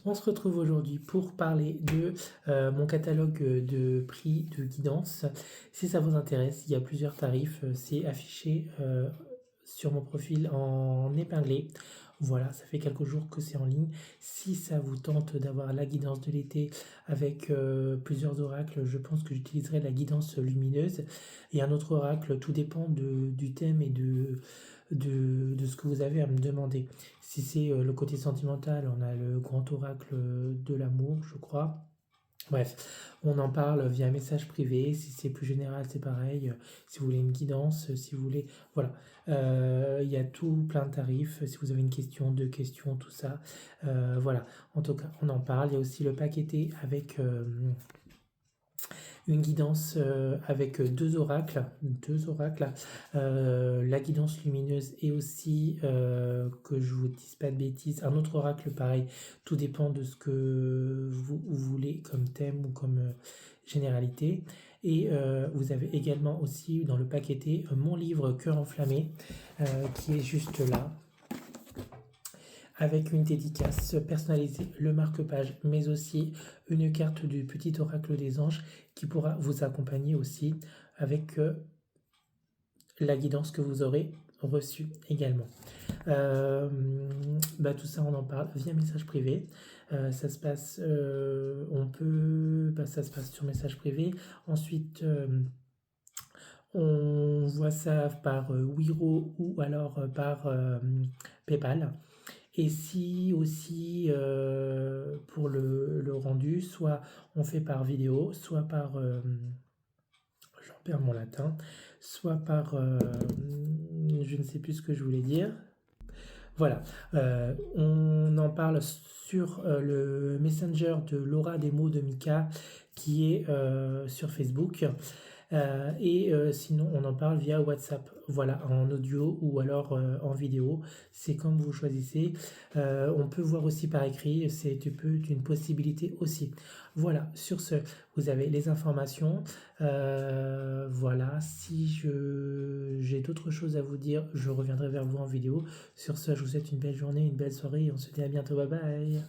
On se retrouve aujourd'hui pour parler de mon catalogue de prix de guidance. Si ça vous intéresse, il y a plusieurs tarifs. C'est affiché sur mon profil en épinglé. Voilà, ça fait quelques jours que c'est en ligne. Si ça vous tente d'avoir la guidance de l'été avec plusieurs oracles, je pense que j'utiliserai la guidance lumineuse. Et un autre oracle, tout dépend du thème et de ce que vous avez à me demander. Si c'est le côté sentimental, on a le grand oracle de l'amour, je crois. Bref, on en parle via message privé. Si c'est plus général, c'est pareil. Si vous voulez une guidance, si vous voulez... Voilà. Il y a tout plein de tarifs. Si vous avez une question, deux questions, tout ça. Voilà. En tout cas, on en parle. Il y a aussi le paqueté avec... une guidance avec deux oracles, la guidance lumineuse et aussi, que je vous dise pas de bêtises, un autre oracle pareil, tout dépend de ce que vous voulez comme thème ou comme généralité. Et vous avez également aussi dans le paqueté mon livre Cœur enflammé qui est juste là, avec une dédicace personnalisée, le marque-page, mais aussi une carte du petit oracle des anges qui pourra vous accompagner aussi avec la guidance que vous aurez reçue également. Tout ça, on en parle via message privé. Ça se passe, ça se passe sur message privé. Ensuite, on voit ça par Wiro ou alors par PayPal. Et si aussi pour le rendu, soit on fait par vidéo, soit par, j'en perds mon latin, soit par, je ne sais plus ce que je voulais dire. Voilà, on en parle sur le Messenger de Laura des mots de Mika qui est sur Facebook. Sinon, on en parle via WhatsApp, voilà, en audio ou alors en vidéo, c'est comme vous choisissez. On peut voir aussi par écrit, c'est une possibilité aussi. Voilà, sur ce, vous avez les informations. Voilà, si j'ai d'autres choses à vous dire, je reviendrai vers vous en vidéo. Sur ce, je vous souhaite une belle journée, une belle soirée et on se dit à bientôt, bye bye.